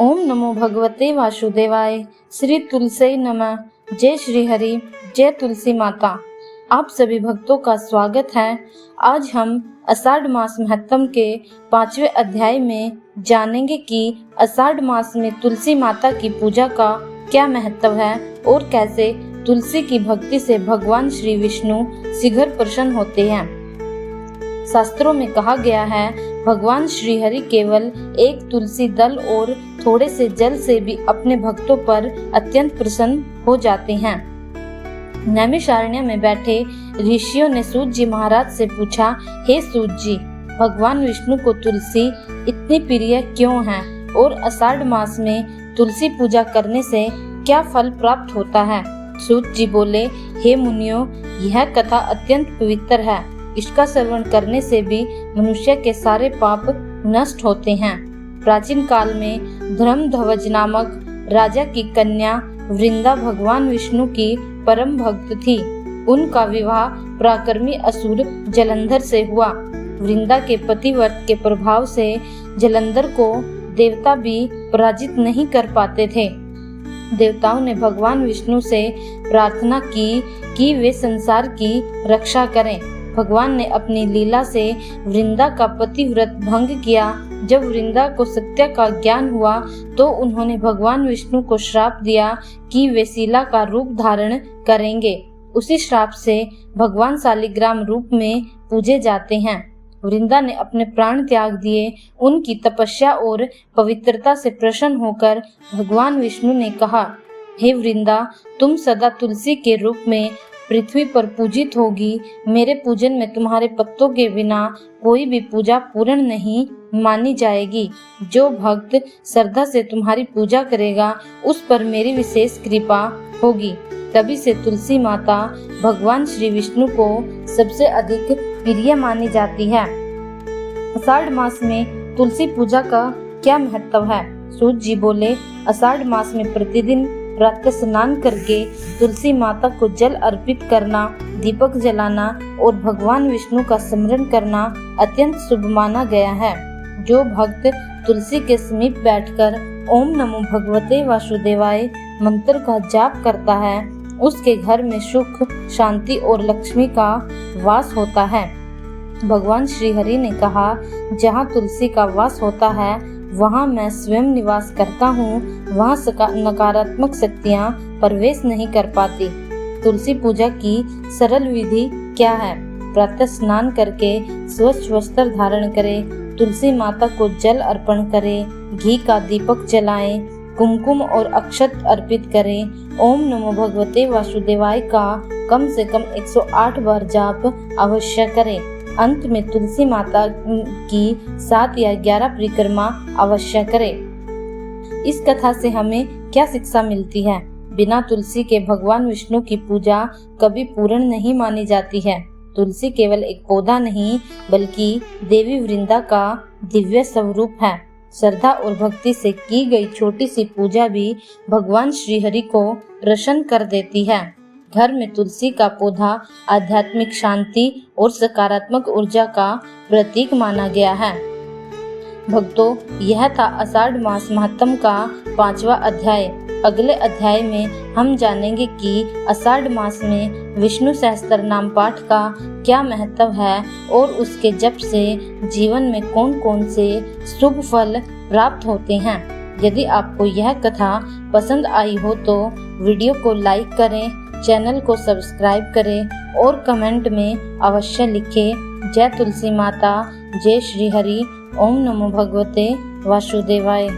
ओम नमो भगवते वासुदेवाय। श्री तुलसी नमः। जय श्री हरि, जय तुलसी माता। आप सभी भक्तों का स्वागत है। आज हम आषाढ़ मास महत्तम के 5वें अध्याय में जानेंगे कि आषाढ़ मास में तुलसी माता की पूजा का क्या महत्व है और कैसे तुलसी की भक्ति से भगवान श्री विष्णु शीघ्र प्रसन्न होते हैं। शास्त्रों में कहा गया है, भगवान श्री हरि केवल एक तुलसी दल और थोड़े से जल से भी अपने भक्तों पर अत्यंत प्रसन्न हो जाते हैं। नैमिषारण्य में बैठे ऋषियों ने सूत जी महाराज से पूछा, हे सूत जी, भगवान विष्णु को तुलसी इतनी प्रिय क्यों है और आषाढ़ मास में तुलसी पूजा करने से क्या फल प्राप्त होता है। सूत जी बोले, हे मुनियों, यह कथा अत्यंत पवित्र है। इसका श्रवण करने से भी मनुष्य के सारे पाप नष्ट होते हैं। प्राचीन काल में धर्मध्वज नामक राजा की कन्या वृंदा भगवान विष्णु की परम भक्त थी। उनका विवाह पराक्रमी असुर जलंधर से हुआ। वृंदा के पतिव्रत के प्रभाव से जलंधर को देवता भी पराजित नहीं कर पाते थे। देवताओं ने भगवान विष्णु से प्रार्थना की कि वे संसार की रक्षा करें। भगवान ने अपनी लीला से वृंदा का पतिव्रत भंग किया। जब वृंदा को सत्य का ज्ञान हुआ तो उन्होंने भगवान विष्णु को श्राप दिया कि वे शीला का रूप धारण करेंगे। उसी श्राप से भगवान शालिग्राम रूप में पूजे जाते हैं। वृंदा ने अपने प्राण त्याग दिए। उनकी तपस्या और पवित्रता से प्रसन्न होकर भगवान विष्णु ने कहा, हे वृंदा, तुम सदा तुलसी के रूप में पृथ्वी पर पूजित होगी। मेरे पूजन में तुम्हारे पत्तों के बिना कोई भी पूजा पूर्ण नहीं मानी जाएगी। जो भक्त श्रद्धा से तुम्हारी पूजा करेगा उस पर मेरी विशेष कृपा होगी। तभी से तुलसी माता भगवान श्री विष्णु को सबसे अधिक प्रिय मानी जाती है। आषाढ़ मास में तुलसी पूजा का क्या महत्व है। सूत जी बोले, आषाढ़ मास में प्रतिदिन प्रातः स्नान करके तुलसी माता को जल अर्पित करना, दीपक जलाना और भगवान विष्णु का स्मरण करना अत्यंत शुभ माना गया है। जो भक्त तुलसी के समीप बैठकर ओम नमो भगवते वासुदेवाय मंत्र का जाप करता है, उसके घर में सुख, शांति और लक्ष्मी का वास होता है। भगवान श्री हरि ने कहा, जहाँ तुलसी का वास होता है वहाँ मैं स्वयं निवास करता हूँ। वहाँ नकारात्मक शक्तियाँ प्रवेश नहीं कर पाती। तुलसी पूजा की सरल विधि क्या है। प्रातः स्नान करके स्वच्छ वस्त्र धारण करें, तुलसी माता को जल अर्पण करें, घी का दीपक जलाएं, कुमकुम और अक्षत अर्पित करें। ओम नमो भगवते वासुदेवाय का कम से कम 108 बार जाप अवश्य करें। अंत में तुलसी माता की 7 या 11 परिक्रमा अवश्य करें। इस कथा से हमें क्या शिक्षा मिलती है। बिना तुलसी के भगवान विष्णु की पूजा कभी पूर्ण नहीं मानी जाती है। तुलसी केवल एक पौधा नहीं बल्कि देवी वृंदा का दिव्य स्वरूप है। श्रद्धा और भक्ति से की गई छोटी सी पूजा भी भगवान श्री हरि को प्रसन्न कर देती है। घर में तुलसी का पौधा आध्यात्मिक शांति और सकारात्मक ऊर्जा का प्रतीक माना गया है। भक्तों, यह था आषाढ़ मास महत्तम का 5वां अध्याय। अगले अध्याय में हम जानेंगे कि आषाढ़ मास में विष्णु सहस्त्र नाम पाठ का क्या महत्व है और उसके जप से जीवन में कौन कौन से शुभ फल प्राप्त होते हैं। यदि आपको यह कथा पसंद आई हो तो वीडियो को लाइक करें, चैनल को सब्सक्राइब करें और कमेंट में अवश्य लिखें, जय तुलसी माता, जय श्री हरि, ओम नमो भगवते वासुदेवाय।